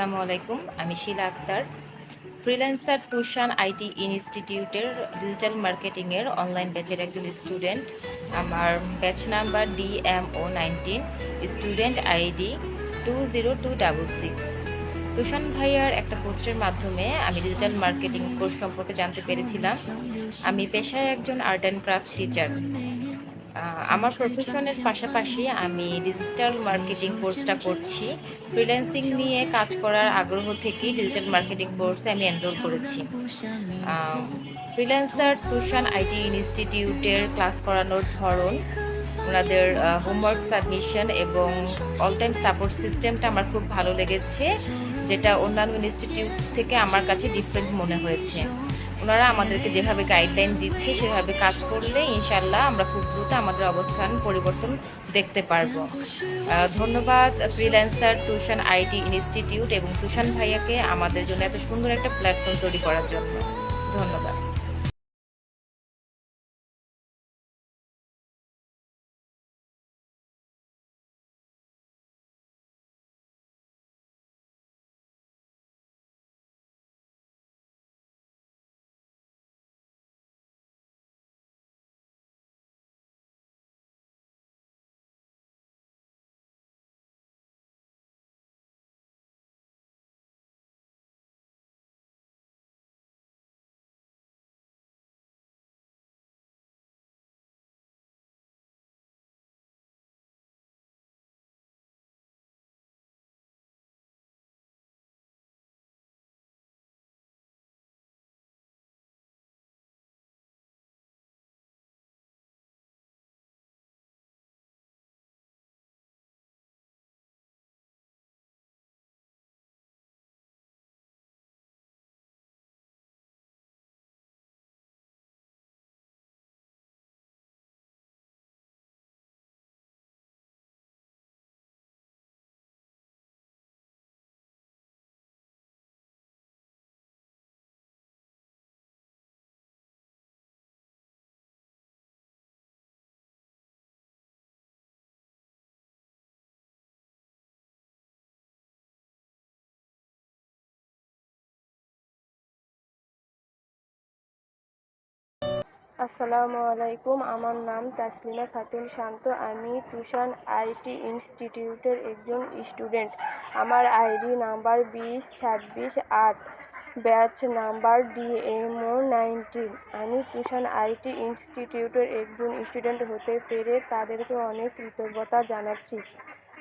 আসসালামু আলাইকুম। আমি শিলা আক্তার, ফ্রিল্যান্সার তুষান আইটি ইনস্টিটিউটের ডিজিটাল মার্কেটিংয়ের অনলাইন ব্যাচের একজন স্টুডেন্ট। আমার batch number DMO19, student ID 20266। তুষান ভাইয়ার একটা পোস্টের মাধ্যমে আমি ডিজিটাল মার্কেটিং কোর্স সম্পর্কে জানতে পেরেছিলাম। আমি পেশায় একজন আর্ট অ্যান্ড ক্রাফট টিচার। আমার প্রফেশনের পাশাপাশি আমি ডিজিটাল মার্কেটিং কোর্সটা করছি। ফ্রিল্যান্সিং নিয়ে কাজ করার আগ্রহ থেকেই ডিজিটাল মার্কেটিং কোর্সে আমি এনরোল করেছি। ফ্রিল্যান্সার তুষান আইটি ইনস্টিটিউটের ক্লাস করানোর ধরন, ওনাদের হোমওয়ার্ক সাবমিশন এবং অল টাইম সাপোর্ট সিস্টেমটা আমার খুব ভালো লেগেছে, যেটা অন্যান্য ইনস্টিটিউট থেকে আমার কাছে ডিফারেন্ট মনে হয়েছে। ওনারা আমাদেরকে যেভাবে গাইডলাইন দিচ্ছে সেভাবে কাজ করলে ইনশাল্লাহ আমরা খুব দ্রুত আমাদের অবস্থান পরিবর্তন দেখতে পারবো। ধন্যবাদ ফ্রিল্যান্সার তুষান আইটি ইনস্টিটিউট এবং তুষান ভাইয়াকে আমাদের জন্য এত সুন্দর একটা প্ল্যাটফর্ম তৈরি করার জন্য। ধন্যবাদ। আসসালামু আলাইকুম, আমার নাম তাসলিমা খাতুন শান্ত। আমি তুষান আইটি ইনস্টিটিউটের একজন স্টুডেন্ট। আমার ID number 202628, batch number DMO19। আমি তুষান আইটি ইনস্টিটিউটের একজন স্টুডেন্ট হতে পেরে তাদেরকে অনেক কৃতজ্ঞতা জানাচ্ছি।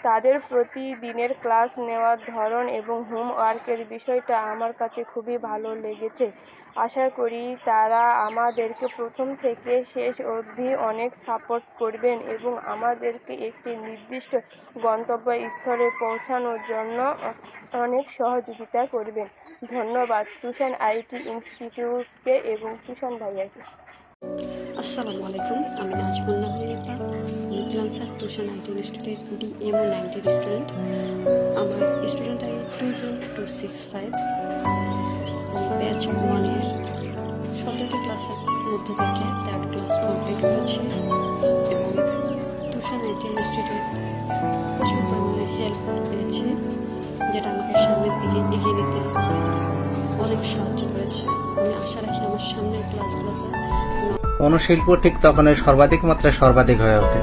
তাদের প্রতিদিনের ক্লাস নেওয়ার ধরন এবং হোমওয়ার্কের বিষয়টা আমার কাছে খুবই ভালো লেগেছে। আশা করি তারা আমাদেরকে প্রথম থেকে শেষ অবধি অনেক সাপোর্ট করবেন এবং আমাদেরকে একটি নির্দিষ্ট গন্তব্যস্থলে পৌঁছানোর জন্য অনেক সহযোগিতা করবেন। ধন্যবাদ তুষান আইটি ইনস্টিটিউটকে এবং তুষান ভাইয়াকে। আসসালামু আলাইকুম, আমি Nazmul Ripa, freelancer Tushan IT institute DMO19 student. আমার স্টুডেন্ট আইডি 20265। আমি ব্যাচ 1-এর 17টি ক্লাসের মধ্যে থেকে 3rd ক্লাস কমপ্লিট করেছি এবং তুষান আইটি ইনস্টিটিউট প্রচুর পরিমাণে হেল্প পেয়েছি, যেটা আমাকে সামনের দিকে এগিয়ে নিতে অনেক সাহায্য করেছে। আমি আশা রাখি আমার সামনের ক্লাসগুলোতে কোনো শিল্প ঠিক তখনই সর্বাধিক মাত্রায় সর্বাধিক হয়ে ওঠে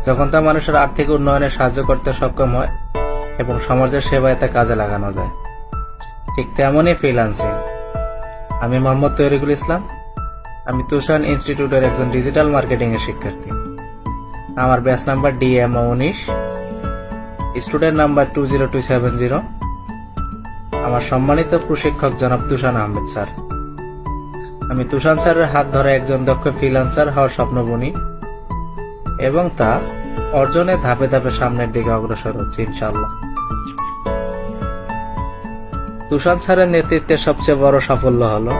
যখন তা মানুষের আর্থিক উন্নয়নে সাহায্য করতে সক্ষম হয় এবং সমাজের সেবায় তা কাজে লাগানো যায়। ঠিক তেমনই ফ্রিল্যান্সিং। আমি মোহাম্মদ তৈরিকুল ইসলাম। আমি তুষান ইনস্টিটিউটের একজন ডিজিটাল মার্কেটিং এর শিক্ষার্থী। আমার batch number DMO19, student number 20270। আমার সম্মানিত প্রশিক্ষক জনাব তুষান আহমেদ স্যার। আমি তুষান স্যারের হাত ধরে একজন দক্ষ ফ্রিল্যান্সার হওয়ার স্বপ্ন বুনি এবং তা অর্জনে ধাপে ধাপে সামনের দিকে অগ্রসর হচ্ছে ইনশাআল্লাহ। তুষান স্যারের নেতৃত্বে সবচেয়ে বড় সাফল্য হলো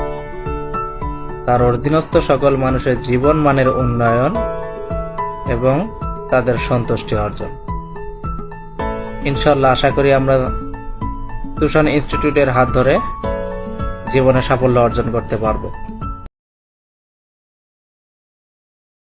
তার অধীনস্থ সকল মানুষের জীবন মানের উন্নয়ন এবং তাদের সন্তুষ্টি অর্জন। ইনশাআল্লাহ আশা করি আমরা তুষান ইনস্টিটিউটের হাত ধরে জীবনে সাফল্য অর্জন করতে পারবো।